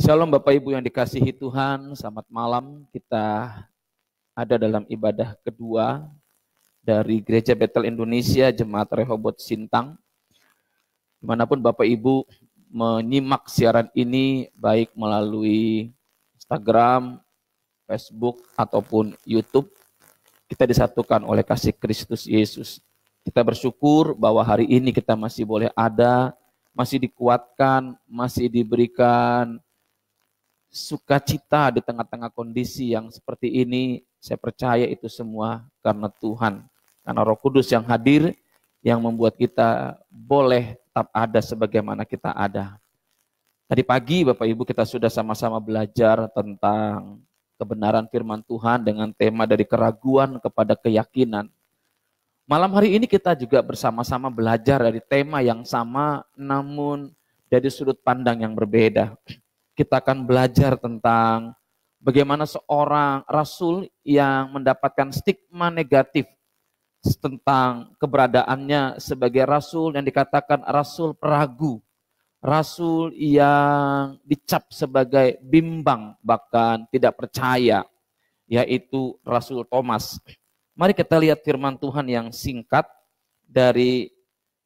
Shalom Bapak Ibu yang dikasihi Tuhan, selamat malam. Kita ada dalam ibadah kedua dari Gereja Betel Indonesia, Jemaat Rehoboth Sintang. Dimanapun Bapak Ibu menyimak siaran ini, baik melalui Instagram, Facebook, ataupun YouTube, kita disatukan oleh kasih Kristus Yesus. Kita bersyukur bahwa hari ini kita masih boleh ada, masih dikuatkan, masih diberikan sukacita di tengah-tengah kondisi yang seperti ini. Saya percaya itu semua karena Tuhan, karena Roh Kudus yang hadir, yang membuat kita boleh tetap ada sebagaimana kita ada. Tadi pagi Bapak Ibu kita sudah sama-sama belajar tentang kebenaran firman Tuhan dengan tema dari keraguan kepada keyakinan. Malam hari ini kita juga bersama-sama belajar dari tema yang sama, namun dari sudut pandang yang berbeda. Kita akan belajar tentang bagaimana seorang rasul yang mendapatkan stigma negatif tentang keberadaannya sebagai rasul yang dikatakan rasul peragu, rasul yang dicap sebagai bimbang, bahkan tidak percaya, yaitu Rasul Thomas. Mari kita lihat firman Tuhan yang singkat dari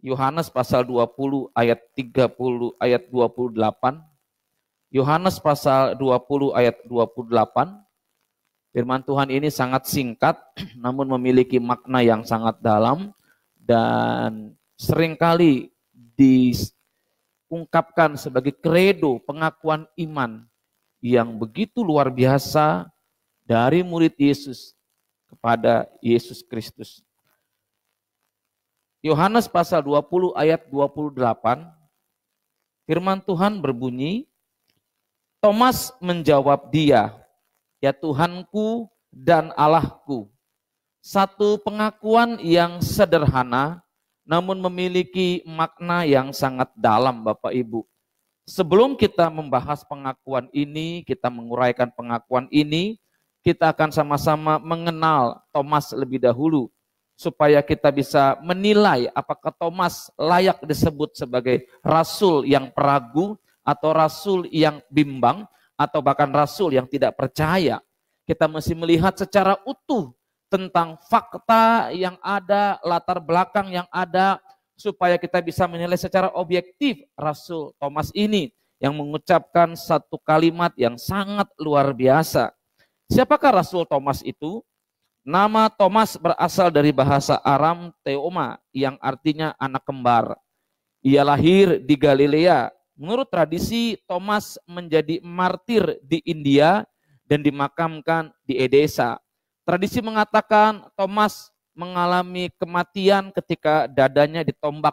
Yohanes pasal 20 ayat 30 ayat 28. Yohanes pasal 20 ayat 28, firman Tuhan ini sangat singkat, namun memiliki makna yang sangat dalam dan seringkali diungkapkan sebagai kredo pengakuan iman yang begitu luar biasa dari murid Yesus kepada Yesus Kristus. Yohanes pasal 20 ayat 28, firman Tuhan berbunyi, Thomas menjawab dia, ya Tuhanku dan Allahku. Satu pengakuan yang sederhana, namun memiliki makna yang sangat dalam Bapak Ibu. Sebelum kita membahas pengakuan ini, kita menguraikan pengakuan ini, kita akan sama-sama mengenal Thomas lebih dahulu, supaya kita bisa menilai apakah Thomas layak disebut sebagai rasul yang peragu, atau rasul yang bimbang, atau bahkan rasul yang tidak percaya. Kita mesti melihat secara utuh tentang fakta yang ada, latar belakang yang ada, supaya kita bisa menilai secara objektif Rasul Thomas ini yang mengucapkan satu kalimat yang sangat luar biasa. Siapakah Rasul Thomas itu? Nama Thomas berasal dari bahasa Aram Theoma yang artinya anak kembar. Ia lahir di Galilea. Menurut tradisi, Thomas menjadi martir di India dan dimakamkan di Edesa. Tradisi mengatakan Thomas mengalami kematian ketika dadanya ditombak.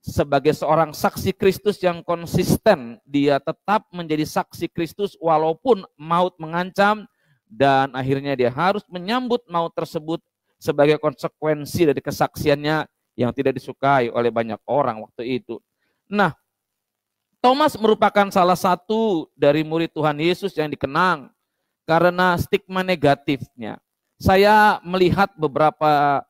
Sebagai seorang saksi Kristus yang konsisten, dia tetap menjadi saksi Kristus walaupun maut mengancam, dan akhirnya dia harus menyambut maut tersebut sebagai konsekuensi dari kesaksiannya yang tidak disukai oleh banyak orang waktu itu. Nah, Thomas merupakan salah satu dari murid Tuhan Yesus yang dikenang karena stigma negatifnya. Saya melihat beberapa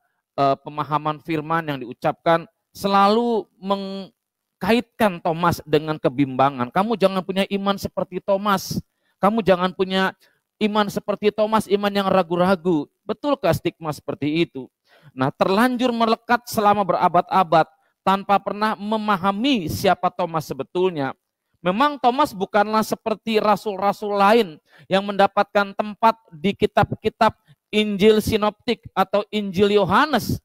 pemahaman firman yang diucapkan selalu mengkaitkan Thomas dengan kebimbangan. Kamu jangan punya iman seperti Thomas. Kamu jangan punya iman seperti Thomas, iman yang ragu-ragu. Betulkah stigma seperti itu? Nah, terlanjur melekat selama berabad-abad tanpa pernah memahami siapa Thomas sebetulnya. Memang Thomas bukanlah seperti rasul-rasul lain yang mendapatkan tempat di kitab-kitab Injil Sinoptik atau Injil Yohanes.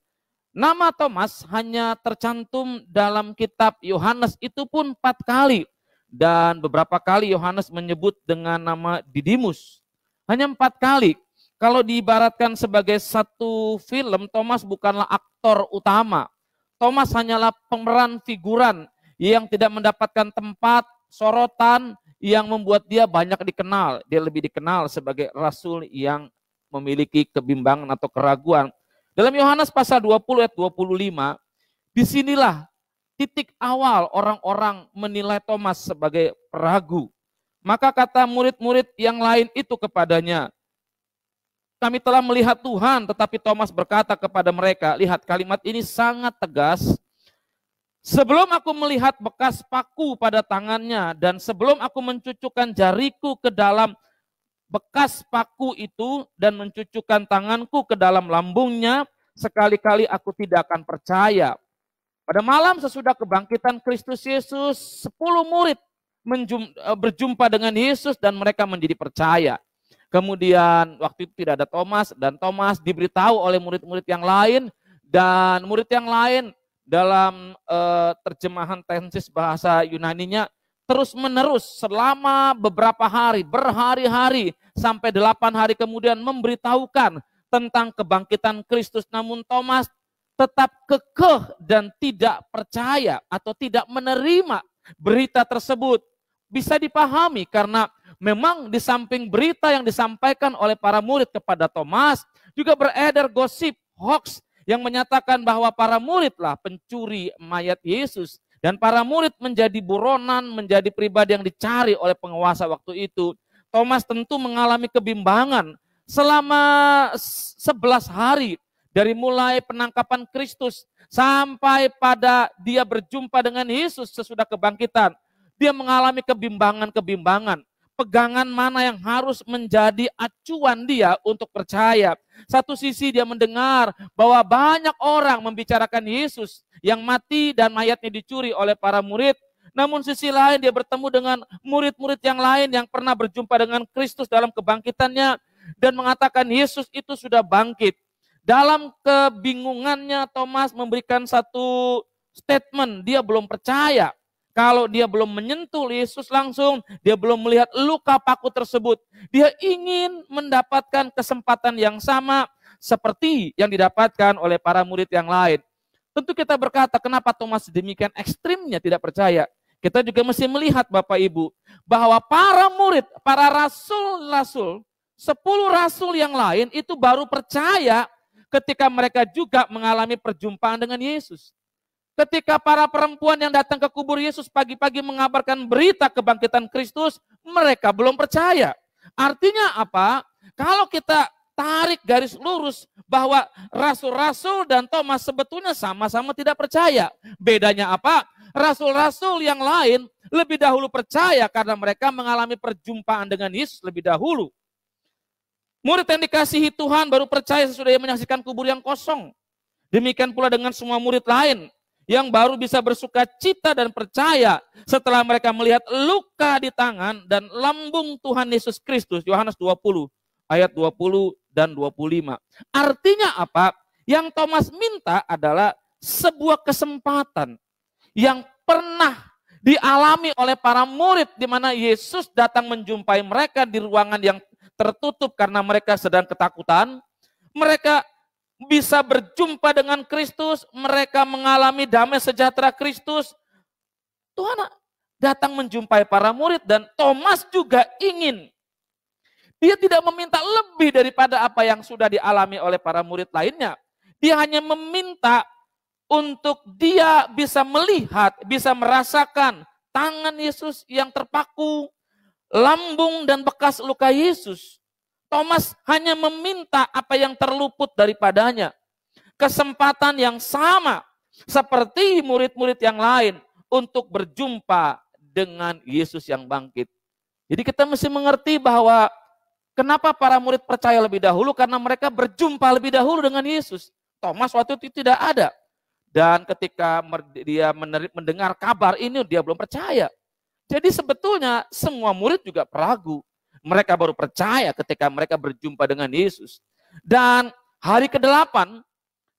Nama Thomas hanya tercantum dalam kitab Yohanes itu pun 4 kali. Dan beberapa kali Yohanes menyebut dengan nama Didimus. Hanya 4 kali. Kalau diibaratkan sebagai satu film, Thomas bukanlah aktor utama. Thomas hanyalah pemeran figuran yang tidak mendapatkan tempat, sorotan yang membuat dia banyak dikenal. Dia lebih dikenal sebagai rasul yang memiliki kebimbangan atau keraguan. Dalam Yohanes pasal 20 ayat 25, disinilah titik awal orang-orang menilai Thomas sebagai peragu. Maka kata murid-murid yang lain itu kepadanya, kami telah melihat Tuhan, tetapi Thomas berkata kepada mereka, lihat kalimat ini sangat tegas. Sebelum aku melihat bekas paku pada tangannya dan sebelum aku mencucukkan jariku ke dalam bekas paku itu dan mencucukkan tanganku ke dalam lambungnya, sekali-kali aku tidak akan percaya. Pada malam sesudah kebangkitan Kristus Yesus, 10 murid berjumpa dengan Yesus dan mereka menjadi percaya. Kemudian waktu itu tidak ada Thomas dan Thomas diberitahu oleh murid-murid yang lain dan murid yang lain dalam terjemahan tensis bahasa Yunaninya terus-menerus selama beberapa hari, berhari-hari sampai 8 hari kemudian memberitahukan tentang kebangkitan Kristus. Namun Thomas tetap kekeh dan tidak percaya atau tidak menerima berita tersebut. Bisa dipahami karena memang di samping berita yang disampaikan oleh para murid kepada Thomas, juga beredar gosip hoax yang menyatakan bahwa para muridlah pencuri mayat Yesus. Dan para murid menjadi buronan, menjadi pribadi yang dicari oleh penguasa waktu itu. Thomas tentu mengalami kebimbangan selama 11 hari. Dari mulai penangkapan Kristus sampai pada dia berjumpa dengan Yesus sesudah kebangkitan. Dia mengalami kebimbangan-kebimbangan. Pegangan mana yang harus menjadi acuan dia untuk percaya. Satu sisi dia mendengar bahwa banyak orang membicarakan Yesus yang mati dan mayatnya dicuri oleh para murid. Namun sisi lain dia bertemu dengan murid-murid yang lain yang pernah berjumpa dengan Kristus dalam kebangkitannya dan mengatakan Yesus itu sudah bangkit. Dalam kebingungannya Thomas memberikan satu statement, dia belum percaya. Kalau dia belum menyentuh Yesus langsung, dia belum melihat luka paku tersebut. Dia ingin mendapatkan kesempatan yang sama seperti yang didapatkan oleh para murid yang lain. Tentu kita berkata, kenapa Thomas demikian ekstrimnya tidak percaya? Kita juga mesti melihat Bapak Ibu, bahwa para murid, para rasul-rasul, 10 rasul yang lain itu baru percaya ketika mereka juga mengalami perjumpaan dengan Yesus. Ketika para perempuan yang datang ke kubur Yesus pagi-pagi mengabarkan berita kebangkitan Kristus, mereka belum percaya. Artinya apa? Kalau kita tarik garis lurus bahwa rasul-rasul dan Thomas sebetulnya sama-sama tidak percaya. Bedanya apa? Rasul-rasul yang lain lebih dahulu percaya karena mereka mengalami perjumpaan dengan Yesus lebih dahulu. Murid yang dikasihi Tuhan baru percaya sesudah ia menyaksikan kubur yang kosong. Demikian pula dengan semua murid lain yang baru bisa bersuka cita dan percaya setelah mereka melihat luka di tangan dan lambung Tuhan Yesus Kristus. Yohanes 20 ayat 20 dan 25. Artinya apa? Yang Thomas minta adalah sebuah kesempatan yang pernah dialami oleh para murid di mana Yesus datang menjumpai mereka di ruangan yang tertutup karena mereka sedang ketakutan. Mereka bisa berjumpa dengan Kristus, mereka mengalami damai sejahtera Kristus. Tuhan datang menjumpai para murid dan Thomas juga ingin. Dia tidak meminta lebih daripada apa yang sudah dialami oleh para murid lainnya. Dia hanya meminta untuk dia bisa melihat, bisa merasakan tangan Yesus yang terpaku, lambung dan bekas luka Yesus. Thomas hanya meminta apa yang terluput daripadanya. Kesempatan yang sama seperti murid-murid yang lain untuk berjumpa dengan Yesus yang bangkit. Jadi kita mesti mengerti bahwa kenapa para murid percaya lebih dahulu, karena mereka berjumpa lebih dahulu dengan Yesus. Thomas waktu itu tidak ada. Dan ketika dia mendengar kabar ini, dia belum percaya. Jadi sebetulnya semua murid juga ragu. Mereka baru percaya ketika mereka berjumpa dengan Yesus. Dan hari ke-8,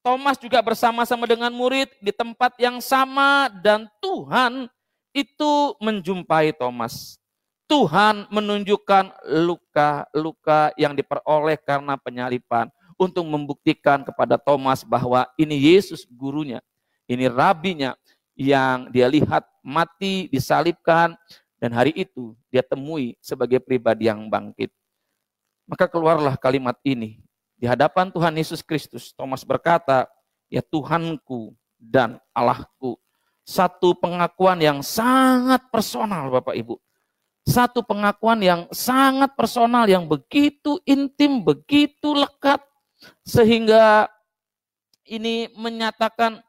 Thomas juga bersama-sama dengan murid di tempat yang sama dan Tuhan itu menjumpai Thomas. Tuhan menunjukkan luka-luka yang diperoleh karena penyaliban untuk membuktikan kepada Thomas bahwa ini Yesus gurunya, ini rabinya yang dia lihat mati, disalibkan, dan hari itu dia temui sebagai pribadi yang bangkit. Maka keluarlah kalimat ini. Di hadapan Tuhan Yesus Kristus, Thomas berkata, ya Tuhanku dan Allahku. Satu pengakuan yang sangat personal Bapak Ibu. Satu pengakuan yang sangat personal, yang begitu intim, begitu lekat. Sehingga ini menyatakan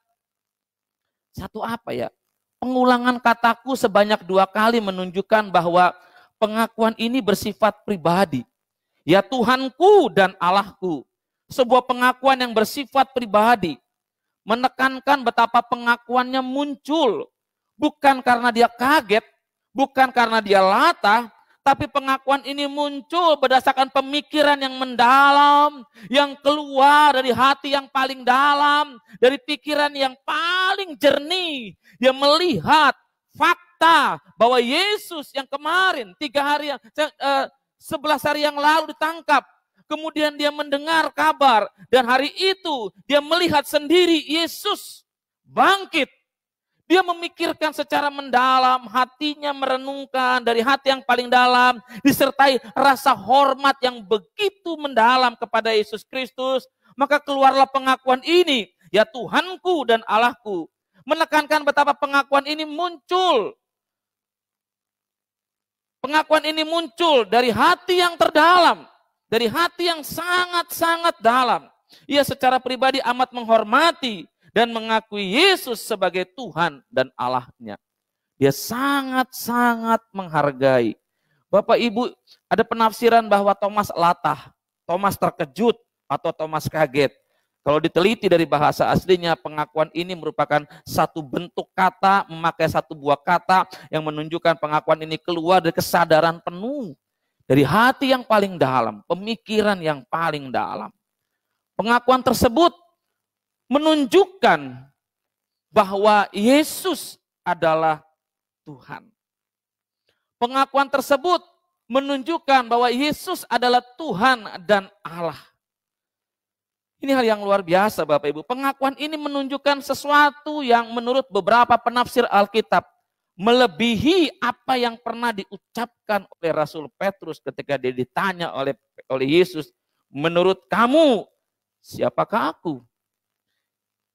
satu apa ya? Pengulangan kataku sebanyak 2 kali menunjukkan bahwa pengakuan ini bersifat pribadi. Ya Tuhanku dan Allahku. Sebuah pengakuan yang bersifat pribadi. Menekankan betapa pengakuannya muncul. Bukan karena dia kaget, bukan karena dia latah, tapi pengakuan ini muncul berdasarkan pemikiran yang mendalam, yang keluar dari hati yang paling dalam, dari pikiran yang paling jernih, yang melihat fakta bahwa Yesus yang kemarin 11 hari yang lalu ditangkap, kemudian dia mendengar kabar, dan hari itu dia melihat sendiri Yesus bangkit. Dia memikirkan secara mendalam, hatinya merenungkan dari hati yang paling dalam, disertai rasa hormat yang begitu mendalam kepada Yesus Kristus. Maka keluarlah pengakuan ini, ya Tuhanku dan Allahku. Menekankan betapa pengakuan ini muncul. Pengakuan ini muncul dari hati yang terdalam, dari hati yang sangat-sangat dalam. Ia secara pribadi amat menghormati dan mengakui Yesus sebagai Tuhan dan Allahnya. Dia sangat-sangat menghargai. Bapak Ibu, ada penafsiran bahwa Thomas latah, Thomas terkejut, atau Thomas kaget. Kalau diteliti dari bahasa aslinya, pengakuan ini merupakan satu bentuk kata, memakai satu buah kata yang menunjukkan pengakuan ini keluar dari kesadaran penuh. Dari hati yang paling dalam, pemikiran yang paling dalam. Pengakuan tersebut menunjukkan bahwa Yesus adalah Tuhan. Pengakuan tersebut menunjukkan bahwa Yesus adalah Tuhan dan Allah. Ini hal yang luar biasa Bapak Ibu. Pengakuan ini menunjukkan sesuatu yang menurut beberapa penafsir Alkitab melebihi apa yang pernah diucapkan oleh Rasul Petrus ketika dia ditanya oleh Yesus, menurut kamu siapakah aku?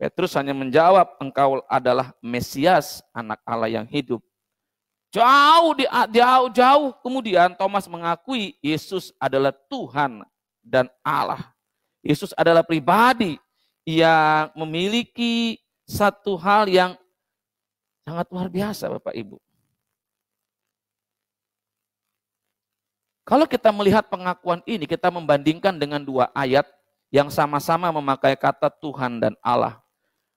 Petrus hanya menjawab, engkau adalah Mesias, anak Allah yang hidup. Jauh kemudian Thomas mengakui Yesus adalah Tuhan dan Allah. Yesus adalah pribadi yang memiliki satu hal yang sangat luar biasa Bapak Ibu. Kalau kita melihat pengakuan ini, kita membandingkan dengan 2 ayat yang sama-sama memakai kata Tuhan dan Allah.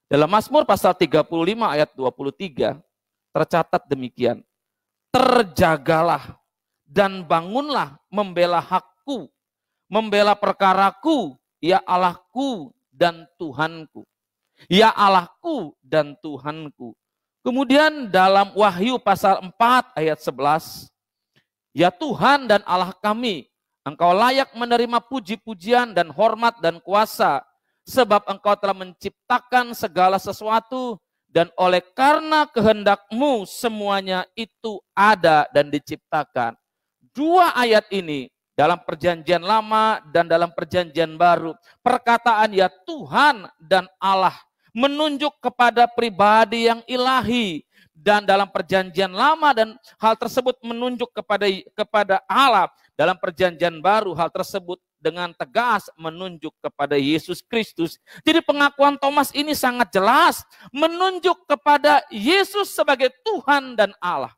Dalam Mazmur pasal 35 ayat 23 tercatat demikian. Terjagalah dan bangunlah membela hakku, membela perkaraku, ya Allahku dan Tuhanku. Ya Allahku dan Tuhanku. Kemudian dalam Wahyu pasal 4 ayat 11, ya Tuhan dan Allah kami, engkau layak menerima puji-pujian dan hormat dan kuasa, sebab engkau telah menciptakan segala sesuatu, dan oleh karena kehendakmu semuanya itu ada dan diciptakan. 2 ayat ini dalam perjanjian lama dan dalam perjanjian baru, perkataan ya Tuhan dan Allah menunjuk kepada pribadi yang ilahi. Dan dalam perjanjian lama dan hal tersebut menunjuk kepada Allah. Dalam perjanjian baru hal tersebut dengan tegas menunjuk kepada Yesus Kristus. Jadi pengakuan Thomas ini sangat jelas menunjuk kepada Yesus sebagai Tuhan dan Allah.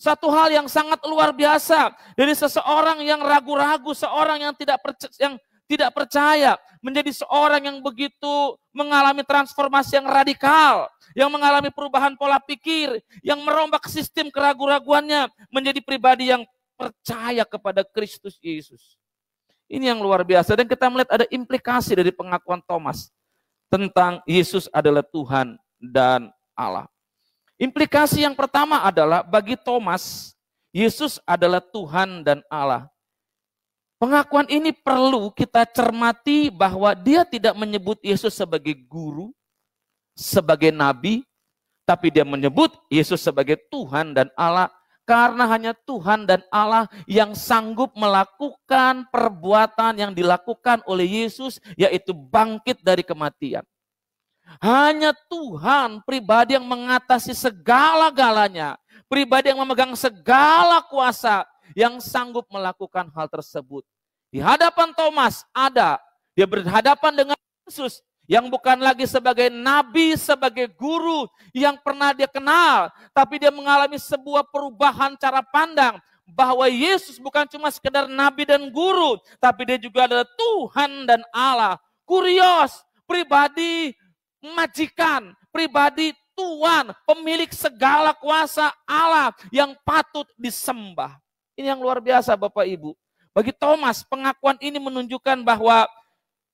Satu hal yang sangat luar biasa dari seseorang yang ragu-ragu, seorang yang tidak percaya, menjadi seorang yang begitu mengalami transformasi yang radikal, yang mengalami perubahan pola pikir, yang merombak sistem keraguan-raguannya menjadi pribadi yang percaya kepada Kristus Yesus. Ini yang luar biasa, dan kita melihat ada implikasi dari pengakuan Thomas tentang Yesus adalah Tuhan dan Allah. Implikasi yang pertama adalah bagi Thomas, Yesus adalah Tuhan dan Allah. Pengakuan ini perlu kita cermati bahwa dia tidak menyebut Yesus sebagai guru, sebagai nabi, tapi dia menyebut Yesus sebagai Tuhan dan Allah. Karena hanya Tuhan dan Allah yang sanggup melakukan perbuatan yang dilakukan oleh Yesus, yaitu bangkit dari kematian. Hanya Tuhan, pribadi yang mengatasi segala-galanya, pribadi yang memegang segala kuasa, yang sanggup melakukan hal tersebut. Di hadapan Thomas dia berhadapan dengan Yesus yang bukan lagi sebagai nabi, sebagai guru yang pernah dia kenal, tapi dia mengalami sebuah perubahan cara pandang bahwa Yesus bukan cuma sekedar nabi dan guru, tapi dia juga adalah Tuhan dan Allah. Kurios, pribadi majikan, pribadi Tuhan, pemilik segala kuasa Allah yang patut disembah. Ini yang luar biasa Bapak Ibu. Bagi Thomas, pengakuan ini menunjukkan bahwa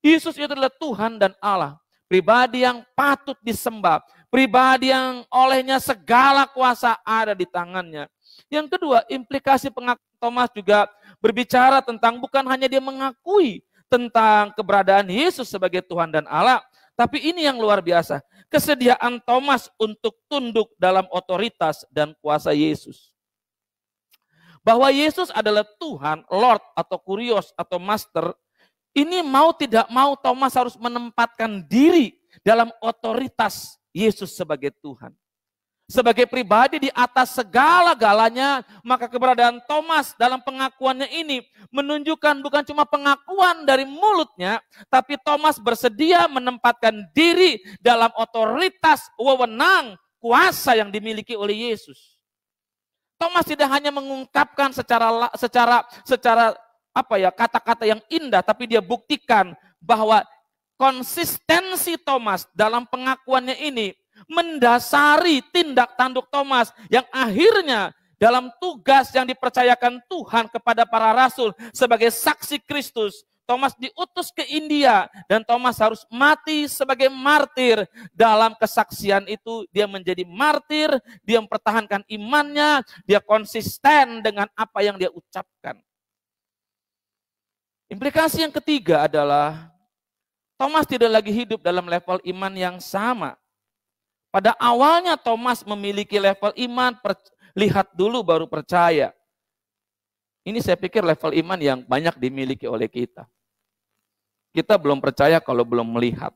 Yesus itu adalah Tuhan dan Allah. Pribadi yang patut disembah. Pribadi yang olehnya segala kuasa ada di tangannya. Yang kedua, implikasi pengakuan Thomas juga berbicara tentang bukan hanya dia mengakui tentang keberadaan Yesus sebagai Tuhan dan Allah, tapi ini yang luar biasa. Kesediaan Thomas untuk tunduk dalam otoritas dan kuasa Yesus. Bahwa Yesus adalah Tuhan, Lord atau Kurios atau Master, ini mau tidak mau Thomas harus menempatkan diri dalam otoritas Yesus sebagai Tuhan. Sebagai pribadi di atas segala-galanya, maka keberadaan Thomas dalam pengakuannya ini menunjukkan bukan cuma pengakuan dari mulutnya, tapi Thomas bersedia menempatkan diri dalam otoritas, wewenang, kuasa yang dimiliki oleh Yesus. Thomas tidak hanya mengungkapkan secara kata-kata yang indah, tapi dia buktikan bahwa konsistensi Thomas dalam pengakuannya ini mendasari tindak tanduk Thomas yang akhirnya dalam tugas yang dipercayakan Tuhan kepada para rasul sebagai saksi Kristus. Thomas diutus ke India dan Thomas harus mati sebagai martir. Dalam kesaksian itu dia menjadi martir, dia mempertahankan imannya, dia konsisten dengan apa yang dia ucapkan. Implikasi yang ketiga adalah Thomas tidak lagi hidup dalam level iman yang sama. Pada awalnya Thomas memiliki level iman, lihat dulu baru percaya. Ini saya pikir level iman yang banyak dimiliki oleh kita. Kita belum percaya kalau belum melihat.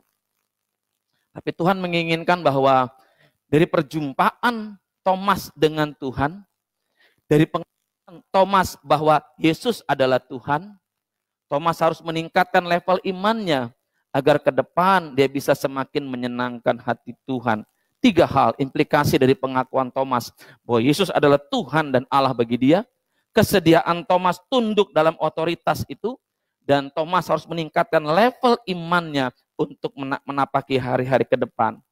Tapi Tuhan menginginkan bahwa dari perjumpaan Thomas dengan Tuhan, dari pengakuan Thomas bahwa Yesus adalah Tuhan, Thomas harus meningkatkan level imannya agar ke depan dia bisa semakin menyenangkan hati Tuhan. 3 hal implikasi dari pengakuan Thomas bahwa Yesus adalah Tuhan dan Allah bagi dia, kesediaan Thomas tunduk dalam otoritas itu, dan Thomas harus meningkatkan level imannya untuk menapaki hari-hari ke depan.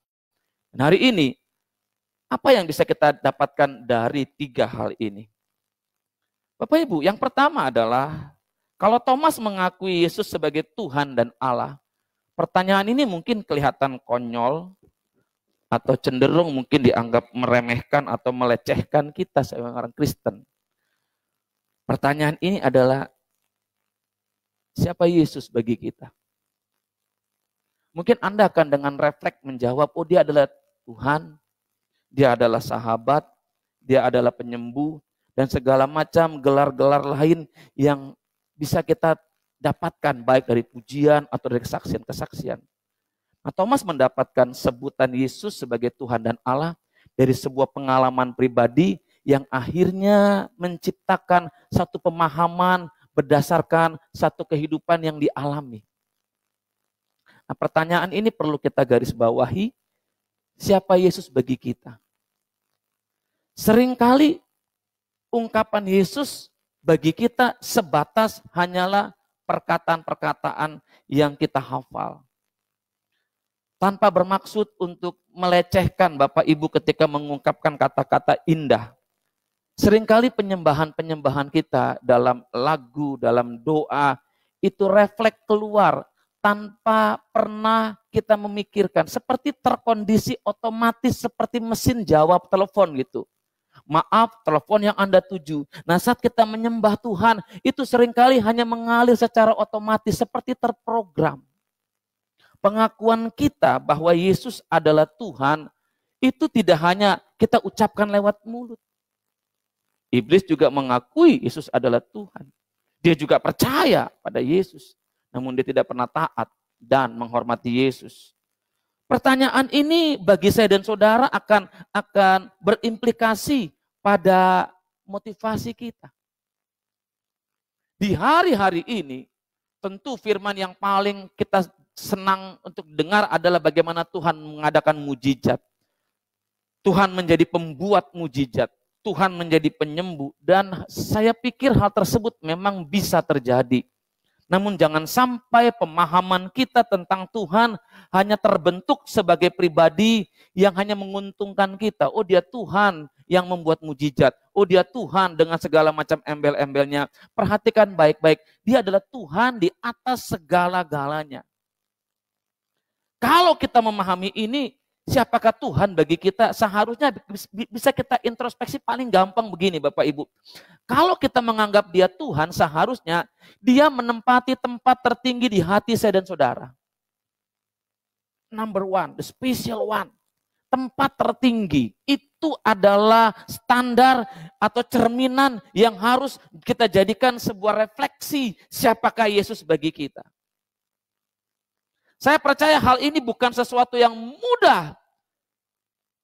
Dan hari ini, apa yang bisa kita dapatkan dari 3 hal ini? Bapak Ibu, yang pertama adalah kalau Thomas mengakui Yesus sebagai Tuhan dan Allah, pertanyaan ini mungkin kelihatan konyol, atau cenderung mungkin dianggap meremehkan atau melecehkan kita sebagai orang Kristen. Pertanyaan ini adalah, siapa Yesus bagi kita? Mungkin Anda akan dengan refleks menjawab, oh dia adalah Tuhan, dia adalah sahabat, dia adalah penyembuh, dan segala macam gelar-gelar lain yang bisa kita dapatkan baik dari pujian atau dari kesaksian-kesaksian. Nah, Thomas mendapatkan sebutan Yesus sebagai Tuhan dan Allah dari sebuah pengalaman pribadi yang akhirnya menciptakan satu pemahaman berdasarkan satu kehidupan yang dialami. Nah, pertanyaan ini perlu kita garis bawahi, siapa Yesus bagi kita? Seringkali ungkapan Yesus bagi kita sebatas hanyalah perkataan-perkataan yang kita hafal. Tanpa bermaksud untuk melecehkan Bapak Ibu ketika mengungkapkan kata-kata indah. Seringkali penyembahan-penyembahan kita dalam lagu, dalam doa, itu refleks keluar tanpa pernah kita memikirkan. Seperti terkondisi otomatis seperti mesin jawab telepon gitu. Maaf, telepon yang Anda tuju. Nah, saat kita menyembah Tuhan, itu seringkali hanya mengalir secara otomatis seperti terprogram. Pengakuan kita bahwa Yesus adalah Tuhan, itu tidak hanya kita ucapkan lewat mulut. Iblis juga mengakui Yesus adalah Tuhan. Dia juga percaya pada Yesus, namun dia tidak pernah taat dan menghormati Yesus. Pertanyaan ini bagi saya dan saudara akan berimplikasi pada motivasi kita. Di hari-hari ini, tentu firman yang paling kita senang untuk dengar adalah bagaimana Tuhan mengadakan mujizat. Tuhan menjadi pembuat mujizat. Tuhan menjadi penyembuh. Dan saya pikir hal tersebut memang bisa terjadi. Namun jangan sampai pemahaman kita tentang Tuhan hanya terbentuk sebagai pribadi yang hanya menguntungkan kita. Oh, dia Tuhan yang membuat mujizat. Oh, dia Tuhan dengan segala macam embel-embelnya. Perhatikan baik-baik. Dia adalah Tuhan di atas segala-galanya. Kalau kita memahami ini, siapakah Tuhan bagi kita? Seharusnya bisa kita introspeksi paling gampang begini Bapak Ibu. Kalau kita menganggap dia Tuhan, seharusnya dia menempati tempat tertinggi di hati saya dan saudara. Number one, the special one. Tempat tertinggi itu adalah standar atau cerminan yang harus kita jadikan sebuah refleksi siapakah Yesus bagi kita. Saya percaya hal ini bukan sesuatu yang mudah.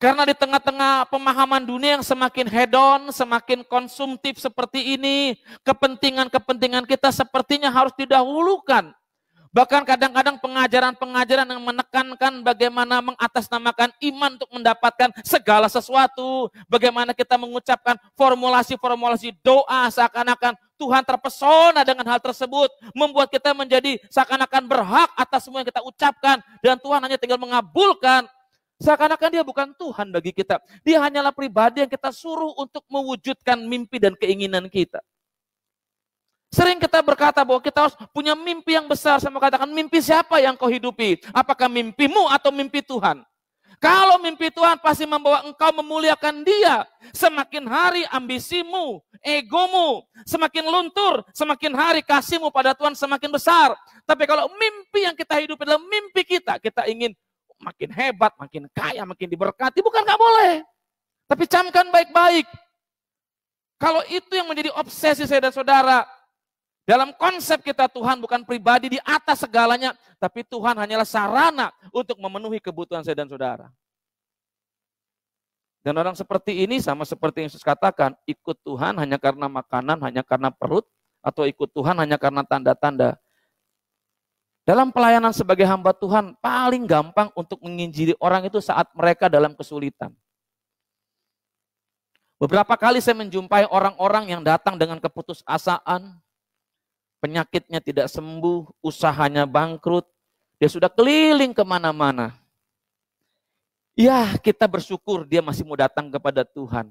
Karena di tengah-tengah pemahaman dunia yang semakin hedon, semakin konsumtif seperti ini, kepentingan-kepentingan kita sepertinya harus didahulukan. Bahkan kadang-kadang pengajaran-pengajaran yang menekankan bagaimana mengatasnamakan iman untuk mendapatkan segala sesuatu. Bagaimana kita mengucapkan formulasi-formulasi doa seakan-akan Tuhan terpesona dengan hal tersebut. Membuat kita menjadi seakan-akan berhak atas semua yang kita ucapkan. Dan Tuhan hanya tinggal mengabulkan. Seakan-akan dia bukan Tuhan bagi kita. Dia hanyalah pribadi yang kita suruh untuk mewujudkan mimpi dan keinginan kita. Sering kita berkata bahwa kita harus punya mimpi yang besar. Saya mau katakan, mimpi siapa yang kau hidupi? Apakah mimpimu atau mimpi Tuhan? Kalau mimpi Tuhan pasti membawa engkau memuliakan dia. Semakin hari ambisimu, egomu, semakin luntur, semakin hari kasihmu pada Tuhan semakin besar. Tapi kalau mimpi yang kita hidupi adalah mimpi kita, kita ingin makin hebat, makin kaya, makin diberkati, bukan gak boleh. Tapi camkan baik-baik. Kalau itu yang menjadi obsesi saya dan saudara, dalam konsep kita Tuhan bukan pribadi di atas segalanya, tapi Tuhan hanyalah sarana untuk memenuhi kebutuhan saya dan saudara. Dan orang seperti ini sama seperti yang Yesus katakan, ikut Tuhan hanya karena makanan, hanya karena perut, atau ikut Tuhan hanya karena tanda-tanda. Dalam pelayanan sebagai hamba Tuhan, paling gampang untuk menginjili orang itu saat mereka dalam kesulitan. Beberapa kali saya menjumpai orang-orang yang datang dengan keputusasaan, penyakitnya tidak sembuh, usahanya bangkrut, dia sudah keliling kemana-mana. Ya, kita bersyukur dia masih mau datang kepada Tuhan.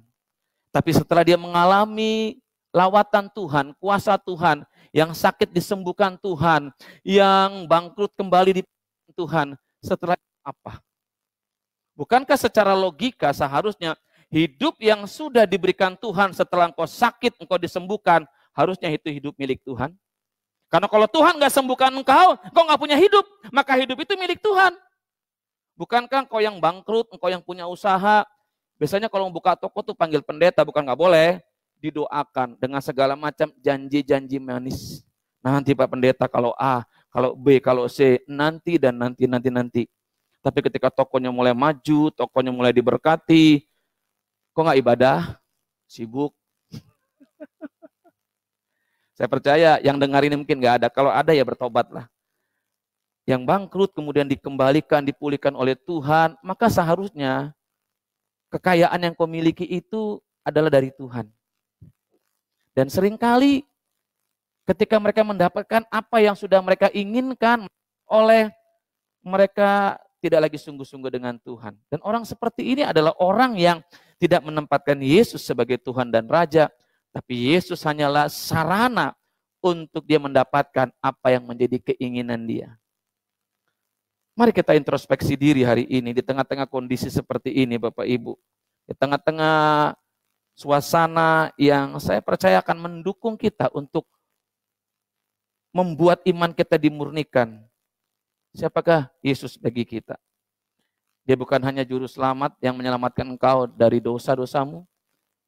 Tapi setelah dia mengalami lawatan Tuhan, kuasa Tuhan, yang sakit disembuhkan Tuhan, yang bangkrut kembali di Tuhan, setelah apa? Bukankah secara logika seharusnya hidup yang sudah diberikan Tuhan setelah engkau sakit, engkau disembuhkan, harusnya itu hidup milik Tuhan? Karena kalau Tuhan nggak sembuhkan engkau nggak punya hidup, maka hidup itu milik Tuhan. Bukankah engkau yang bangkrut, engkau yang punya usaha, biasanya kalau buka toko tuh panggil pendeta, bukan nggak boleh, didoakan dengan segala macam janji-janji manis. Nanti Pak Pendeta kalau A, kalau B, kalau C, nanti dan nanti. Tapi ketika tokonya mulai maju, tokonya mulai diberkati, kok nggak ibadah? Sibuk. Saya percaya yang dengar ini mungkin nggak ada. Kalau ada ya bertobatlah. Yang bangkrut kemudian dikembalikan, dipulihkan oleh Tuhan, maka seharusnya kekayaan yang kau miliki itu adalah dari Tuhan. Dan seringkali ketika mereka mendapatkan apa yang sudah mereka inginkan oleh mereka tidak lagi sungguh-sungguh dengan Tuhan. Dan orang seperti ini adalah orang yang tidak menempatkan Yesus sebagai Tuhan dan Raja, tapi Yesus hanyalah sarana untuk dia mendapatkan apa yang menjadi keinginan dia. Mari kita introspeksi diri hari ini di tengah-tengah kondisi seperti ini Bapak Ibu. Di tengah-tengah suasana yang saya percaya akan mendukung kita untuk membuat iman kita dimurnikan. Siapakah Yesus bagi kita? Dia bukan hanya juru selamat yang menyelamatkan engkau dari dosa-dosamu.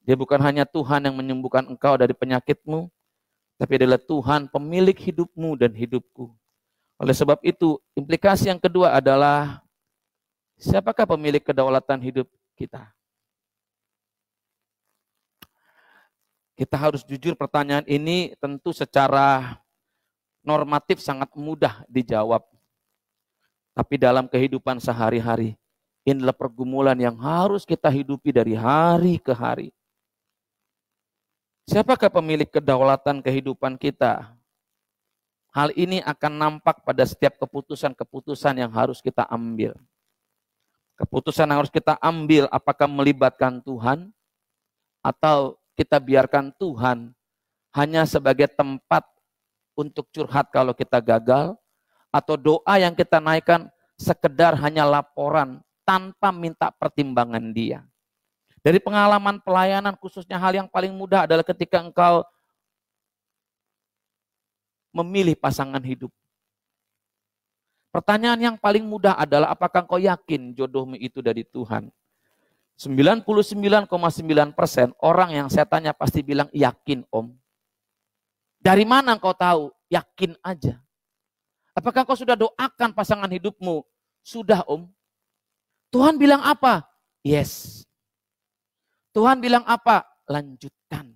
Dia bukan hanya Tuhan yang menyembuhkan engkau dari penyakitmu, tapi adalah Tuhan pemilik hidupmu dan hidupku. Oleh sebab itu, implikasi yang kedua adalah siapakah pemilik kedaulatan hidup kita? Kita harus jujur, pertanyaan ini tentu secara normatif sangat mudah dijawab. Tapi dalam kehidupan sehari-hari, inilah pergumulan yang harus kita hidupi dari hari ke hari. Siapakah pemilik kedaulatan kehidupan kita? Hal ini akan nampak pada setiap keputusan-keputusan yang harus kita ambil. Keputusan yang harus kita ambil apakah melibatkan Tuhan atau kita biarkan Tuhan hanya sebagai tempat untuk curhat kalau kita gagal, atau doa yang kita naikkan sekedar hanya laporan tanpa minta pertimbangan Dia. Dari pengalaman pelayanan khususnya hal yang paling mudah adalah ketika engkau memilih pasangan hidup. Pertanyaan yang paling mudah adalah apakah engkau yakin jodohmu itu dari Tuhan? 99,9% orang yang saya tanya pasti bilang yakin Om. Dari mana engkau tahu? Yakin aja. Apakah engkau sudah doakan pasangan hidupmu? Sudah Om. Tuhan bilang apa? Yes. Tuhan bilang apa? Lanjutkan.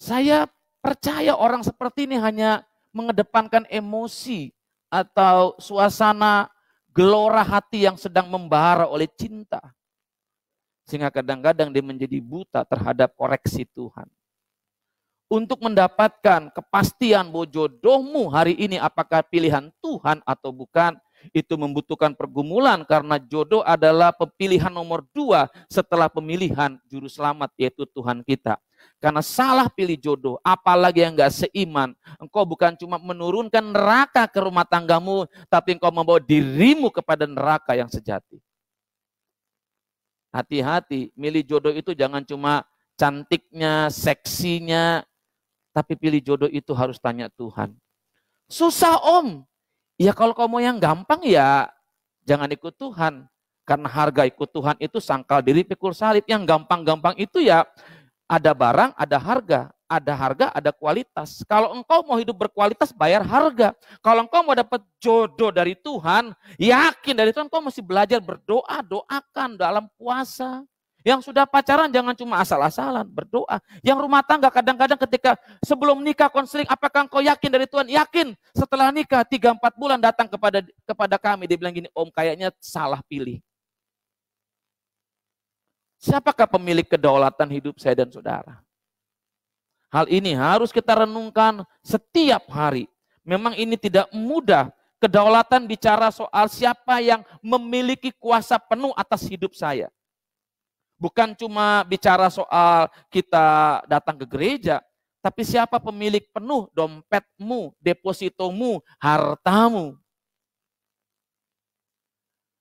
Saya percaya orang seperti ini hanya mengedepankan emosi atau suasana gelora hati yang sedang membara oleh cinta. Sehingga kadang-kadang dia menjadi buta terhadap koreksi Tuhan. Untuk mendapatkan kepastian bahwa jodohmu hari ini apakah pilihan Tuhan atau bukan, itu membutuhkan pergumulan karena jodoh adalah pilihan nomor 2 setelah pemilihan juru selamat yaitu Tuhan kita. Karena salah pilih jodoh, apalagi yang gak seiman, engkau bukan cuma menurunkan neraka ke rumah tanggamu, tapi engkau membawa dirimu kepada neraka yang sejati. Hati-hati, milih jodoh itu jangan cuma cantiknya, seksinya, tapi pilih jodoh itu harus tanya Tuhan. Susah Om. Ya kalau kau mau yang gampang ya jangan ikut Tuhan. Karena harga ikut Tuhan itu sangkal diri pikul salib. Yang gampang-gampang itu ya ada barang, ada harga, ada kualitas. Kalau engkau mau hidup berkualitas bayar harga. Kalau engkau mau dapat jodoh dari Tuhan, yakin dari Tuhan, engkau mesti belajar berdoa, doakan dalam puasa. Yang sudah pacaran jangan cuma asal-asalan, berdoa. Yang rumah tangga kadang-kadang ketika sebelum nikah konseling, apakah engkau yakin dari Tuhan? Yakin. Setelah nikah 3-4 bulan datang kepada kami, dia bilang gini, Om kayaknya salah pilih. Siapakah pemilik kedaulatan hidup saya dan saudara? Hal ini harus kita renungkan setiap hari. Memang ini tidak mudah. Kedaulatan bicara soal siapa yang memiliki kuasa penuh atas hidup saya. Bukan cuma bicara soal kita datang ke gereja, tapi siapa pemilik penuh dompetmu, depositomu, hartamu.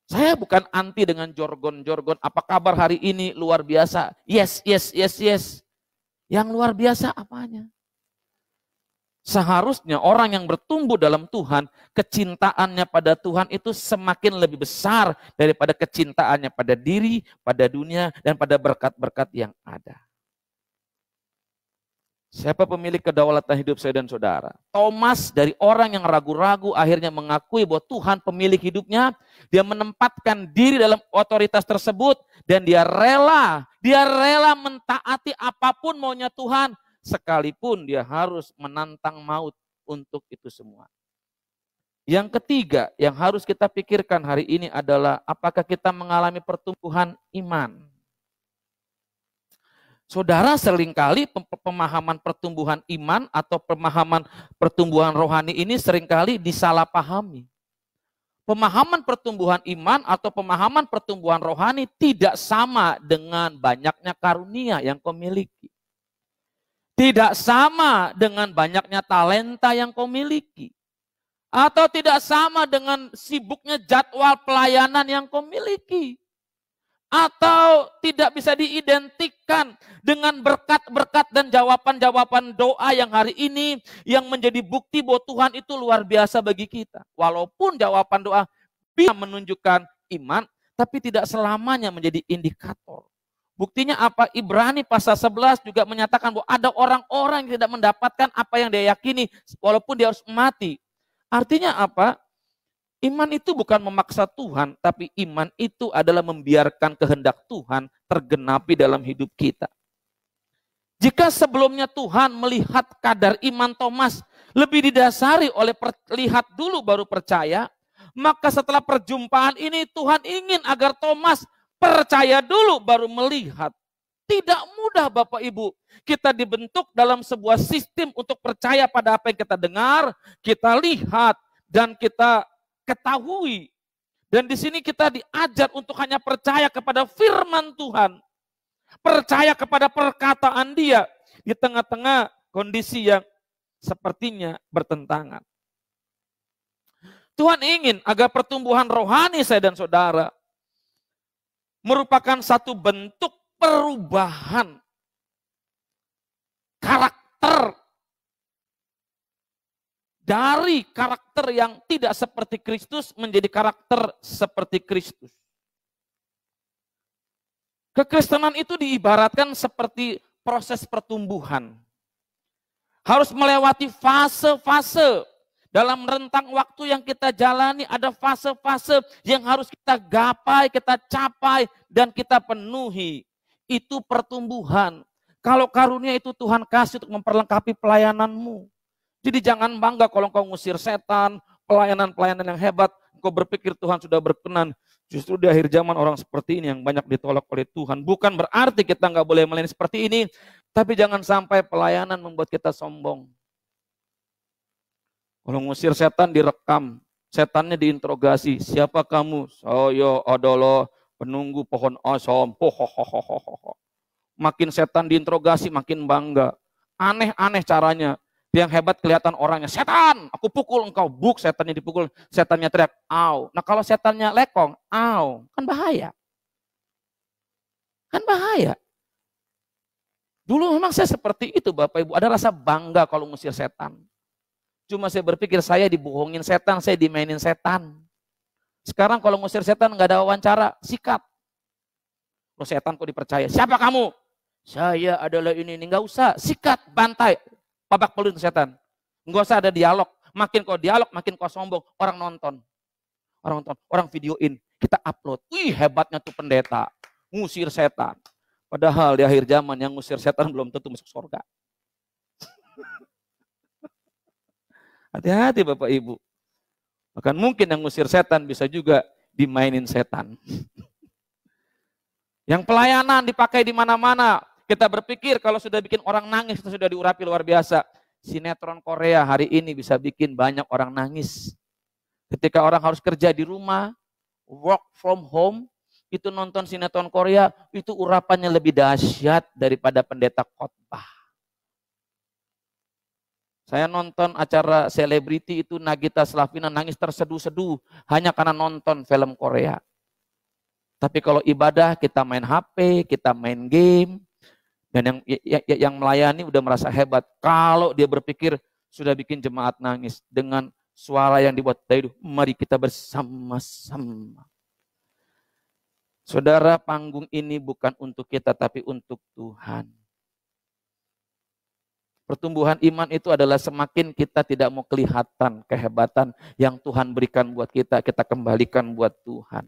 Saya bukan anti dengan jargon-jargon, apa kabar hari ini luar biasa. Yes, yes, yes, yes. Yang luar biasa apanya? Seharusnya orang yang bertumbuh dalam Tuhan, kecintaannya pada Tuhan itu semakin lebih besar daripada kecintaannya pada diri, pada dunia, dan pada berkat-berkat yang ada. Siapa pemilik kedaulatan hidup saya dan saudara? Thomas dari orang yang ragu-ragu akhirnya mengakui bahwa Tuhan pemilik hidupnya. Dia menempatkan diri dalam otoritas tersebut dan dia rela mentaati apapun maunya Tuhan. Sekalipun dia harus menantang maut untuk itu semua. Yang ketiga yang harus kita pikirkan hari ini adalah apakah kita mengalami pertumbuhan iman. Saudara, seringkali pemahaman pertumbuhan iman atau pemahaman pertumbuhan rohani ini seringkali disalahpahami. Pemahaman pertumbuhan iman atau pemahaman pertumbuhan rohani tidak sama dengan banyaknya karunia yang kau miliki. Tidak sama dengan banyaknya talenta yang kau miliki. Atau tidak sama dengan sibuknya jadwal pelayanan yang kau miliki. Atau tidak bisa diidentikan dengan berkat-berkat dan jawaban-jawaban doa yang hari ini yang menjadi bukti bahwa Tuhan itu luar biasa bagi kita. Walaupun jawaban doa bisa menunjukkan iman, tapi tidak selamanya menjadi indikator. Buktinya apa? Ibrani pasal 11 juga menyatakan bahwa ada orang-orang yang tidak mendapatkan apa yang dia yakini walaupun dia harus mati. Artinya apa? Iman itu bukan memaksa Tuhan, tapi iman itu adalah membiarkan kehendak Tuhan tergenapi dalam hidup kita. Jika sebelumnya Tuhan melihat kadar iman Thomas lebih didasari oleh lihat dulu baru percaya, Maka setelah perjumpaan ini Tuhan ingin agar Thomas percaya dulu baru melihat. Tidak mudah Bapak Ibu. Kita dibentuk dalam sebuah sistem untuk percaya pada apa yang kita dengar, kita lihat, dan kita ketahui. Dan di sini kita diajar untuk hanya percaya kepada firman Tuhan. Percaya kepada perkataan Dia di tengah-tengah kondisi yang sepertinya bertentangan. Tuhan ingin agar pertumbuhan rohani saya dan saudara merupakan satu bentuk perubahan karakter dari karakter yang tidak seperti Kristus menjadi karakter seperti Kristus. Kekristenan itu diibaratkan seperti proses pertumbuhan. Harus melewati fase-fase. Dalam rentang waktu yang kita jalani ada fase-fase yang harus kita gapai, kita capai, dan kita penuhi. Itu pertumbuhan. Kalau karunia itu Tuhan kasih untuk memperlengkapi pelayananmu. Jadi jangan bangga kalau engkau ngusir setan, pelayanan-pelayanan yang hebat, engkau berpikir Tuhan sudah berkenan. Justru di akhir zaman orang seperti ini yang banyak ditolak oleh Tuhan. Bukan berarti kita nggak boleh melayani seperti ini, tapi jangan sampai pelayanan membuat kita sombong. Kalau ngusir setan direkam, setannya diinterogasi. Siapa kamu? Saya adalah penunggu pohon asom. Makin setan diinterogasi, makin bangga. Aneh-aneh caranya. Yang hebat kelihatan orangnya. Setan, aku pukul engkau. Buk, setannya dipukul. Setannya teriak, au. Nah kalau setannya lekong, au. Kan bahaya. Kan bahaya. Dulu memang saya seperti itu Bapak Ibu. Ada rasa bangga kalau ngusir setan. Cuma saya berpikir saya dibohongin setan, saya dimainin setan. Sekarang kalau ngusir setan nggak ada wawancara, sikat. Loh setan kok dipercaya? Siapa kamu? Saya adalah ini, nggak usah, sikat, bantai, babak belur setan. Nggak usah ada dialog. Makin kau dialog, makin kau sombong. Orang nonton, orang videoin, kita upload. Wih hebatnya tuh pendeta, ngusir setan. Padahal di akhir zaman yang ngusir setan belum tentu masuk surga. Hati-hati Bapak Ibu. Bahkan mungkin yang ngusir setan bisa juga dimainin setan. Yang pelayanan dipakai di mana-mana. Kita berpikir kalau sudah bikin orang nangis itu sudah diurapi luar biasa. Sinetron Korea hari ini bisa bikin banyak orang nangis. Ketika orang harus kerja di rumah, work from home, itu nonton sinetron Korea, itu urapannya lebih dahsyat daripada pendeta khotbah. Saya nonton acara selebriti itu Nagita Slavina nangis terseduh-seduh hanya karena nonton film Korea. Tapi kalau ibadah kita main HP, kita main game, dan yang melayani udah merasa hebat. Kalau dia berpikir sudah bikin jemaat nangis dengan suara yang dibuat dari mari kita bersama-sama. Saudara, panggung ini bukan untuk kita tapi untuk Tuhan. Pertumbuhan iman itu adalah semakin kita tidak mau kelihatan kehebatan yang Tuhan berikan buat kita, kita kembalikan buat Tuhan.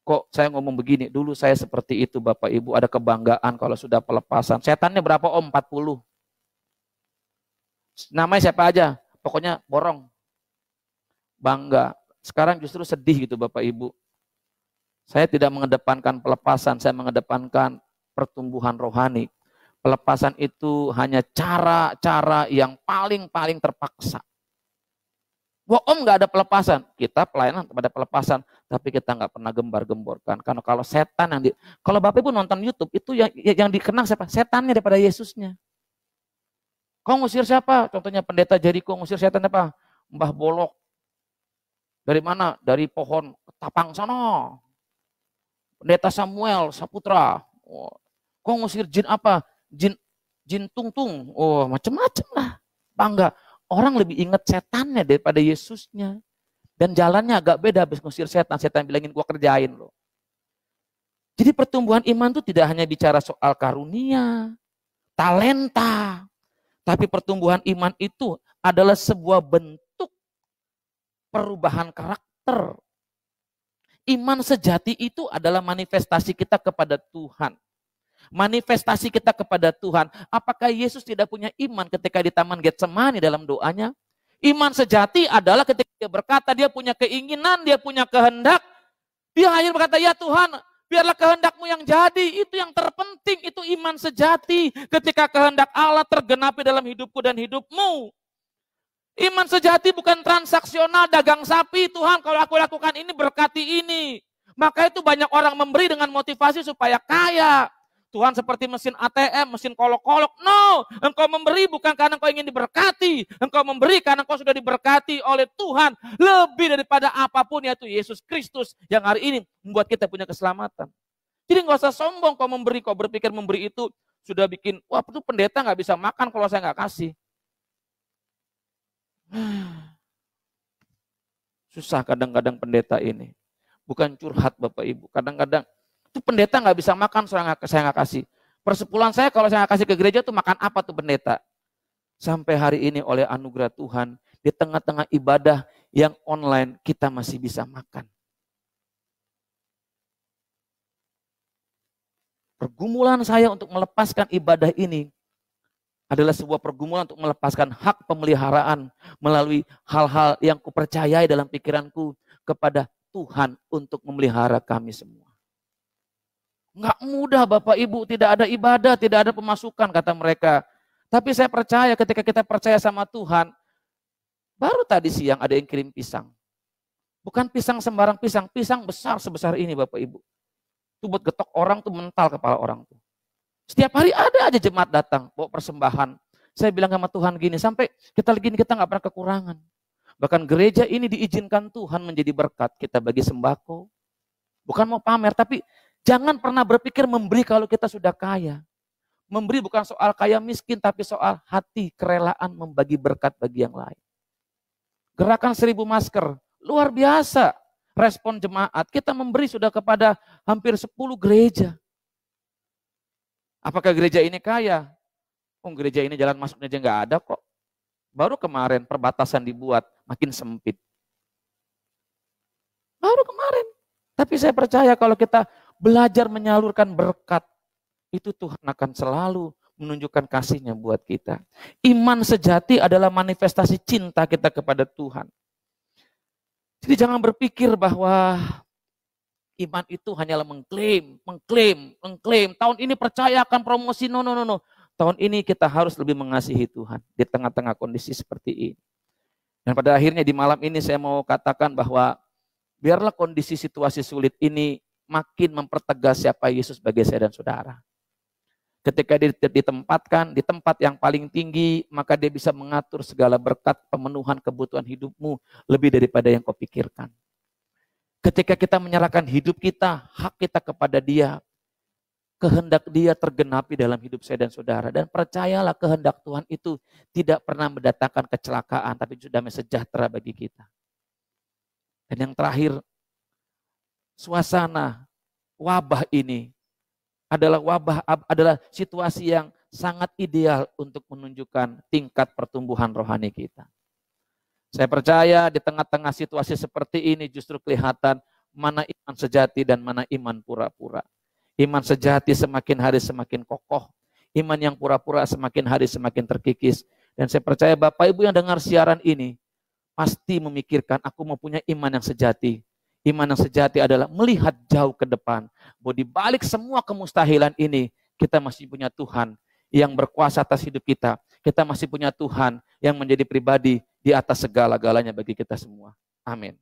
Kok saya ngomong begini, dulu saya seperti itu Bapak Ibu, ada kebanggaan kalau sudah pelepasan. Setannya berapa om? 40. Namanya siapa aja? Pokoknya borong. Bangga. Sekarang justru sedih gitu Bapak Ibu. Saya tidak mengedepankan pelepasan, saya mengedepankan pertumbuhan rohani. Pelepasan itu hanya cara-cara yang paling terpaksa. Wah om nggak ada pelepasan, kita pelayanan kepada pelepasan, tapi kita nggak pernah gembar-gemborkan. Karena kalau setan kalau Bapak Ibu nonton YouTube itu yang dikenang siapa? Setannya daripada Yesusnya. Kau ngusir siapa? Contohnya pendeta Jericho ngusir setan apa? Mbah Bolok. Dari mana? Dari pohon tapang sana. Pendeta Samuel Saputra. Oh. Kau ngusir jin apa? Jin tungtung, oh macam-macam lah, bangga. Orang lebih ingat setannya daripada Yesusnya. Dan jalannya agak beda habis ngusir setan. Setan bilangin gua kerjain loh. Jadi pertumbuhan iman itu tidak hanya bicara soal karunia, talenta. Tapi pertumbuhan iman itu adalah sebuah bentuk perubahan karakter. Iman sejati itu adalah manifestasi kita kepada Tuhan. Manifestasi kita kepada Tuhan. Apakah Yesus tidak punya iman ketika di Taman Getsemani dalam doanya? Iman sejati adalah ketika dia berkata, dia punya keinginan, dia punya kehendak, dia hanya berkata, ya Tuhan, biarlah kehendakmu yang jadi. Itu yang terpenting, itu iman sejati. Ketika kehendak Allah tergenapi dalam hidupku dan hidupmu. Iman sejati bukan transaksional, dagang sapi. Tuhan, kalau aku lakukan ini, berkati ini. Maka itu banyak orang memberi dengan motivasi supaya kaya. Tuhan seperti mesin ATM, mesin kolok-kolok. No, engkau memberi bukan karena engkau ingin diberkati. Engkau memberi karena engkau sudah diberkati oleh Tuhan. Lebih daripada apapun, yaitu Yesus Kristus yang hari ini membuat kita punya keselamatan. Jadi nggak usah sombong kau memberi, kau berpikir memberi itu sudah bikin, wah itu pendeta nggak bisa makan kalau saya nggak kasih. Susah kadang-kadang pendeta ini. Bukan curhat Bapak Ibu. Kadang-kadang itu pendeta nggak bisa makan, saya nggak kasih. Persepuluhan saya kalau saya nggak kasih ke gereja tuh makan apa tuh pendeta? Sampai hari ini oleh anugerah Tuhan, di tengah-tengah ibadah yang online kita masih bisa makan. Pergumulan saya untuk melepaskan ibadah ini adalah sebuah pergumulan untuk melepaskan hak pemeliharaan melalui hal-hal yang kupercayai dalam pikiranku kepada Tuhan untuk memelihara kami semua. Enggak mudah Bapak Ibu, tidak ada ibadah, tidak ada pemasukan kata mereka. Tapi saya percaya ketika kita percaya sama Tuhan, baru tadi siang ada yang kirim pisang. Bukan pisang sembarang pisang, pisang besar sebesar ini Bapak Ibu. Itu buat getok orang tuh mental kepala orang tuh. Setiap hari ada aja jemaat datang, bawa persembahan. Saya bilang sama Tuhan gini, sampai kita nggak pernah kekurangan. Bahkan gereja ini diizinkan Tuhan menjadi berkat, kita bagi sembako. Bukan mau pamer, tapi jangan pernah berpikir memberi kalau kita sudah kaya. Memberi bukan soal kaya miskin, tapi soal hati, kerelaan membagi berkat bagi yang lain. Gerakan 1000 masker, luar biasa. Respon jemaat, kita memberi sudah kepada hampir 10 gereja. Apakah gereja ini kaya? Oh, gereja ini jalan masuknya aja nggak ada kok. Baru kemarin perbatasan dibuat makin sempit. Baru kemarin. Tapi saya percaya kalau kita belajar menyalurkan berkat, itu Tuhan akan selalu menunjukkan kasih-Nya buat kita. Iman sejati adalah manifestasi cinta kita kepada Tuhan. Jadi jangan berpikir bahwa iman itu hanyalah mengklaim. Tahun ini percaya akan promosi, no. Tahun ini kita harus lebih mengasihi Tuhan di tengah-tengah kondisi seperti ini. Dan pada akhirnya di malam ini saya mau katakan bahwa biarlah kondisi situasi sulit ini makin mempertegas siapa Yesus bagi saya dan saudara. Ketika dia ditempatkan di tempat yang paling tinggi, maka dia bisa mengatur segala berkat pemenuhan kebutuhan hidupmu lebih daripada yang kau pikirkan. Ketika kita menyerahkan hidup kita, hak kita kepada Dia, kehendak Dia tergenapi dalam hidup saya dan saudara. Dan percayalah kehendak Tuhan itu tidak pernah mendatangkan kecelakaan, tapi sudah sejahtera bagi kita. Dan yang terakhir, suasana wabah ini adalah situasi yang sangat ideal untuk menunjukkan tingkat pertumbuhan rohani kita. Saya percaya di tengah-tengah situasi seperti ini justru kelihatan mana iman sejati dan mana iman pura-pura. Iman sejati semakin hari semakin kokoh. Iman yang pura-pura semakin hari semakin terkikis. Dan saya percaya Bapak Ibu yang dengar siaran ini pasti memikirkan aku mau punya iman yang sejati. Iman yang sejati adalah melihat jauh ke depan. Bahwa di balik semua kemustahilan ini kita masih punya Tuhan yang berkuasa atas hidup kita. Kita masih punya Tuhan yang menjadi pribadi di atas segala-galanya bagi kita semua. Amin.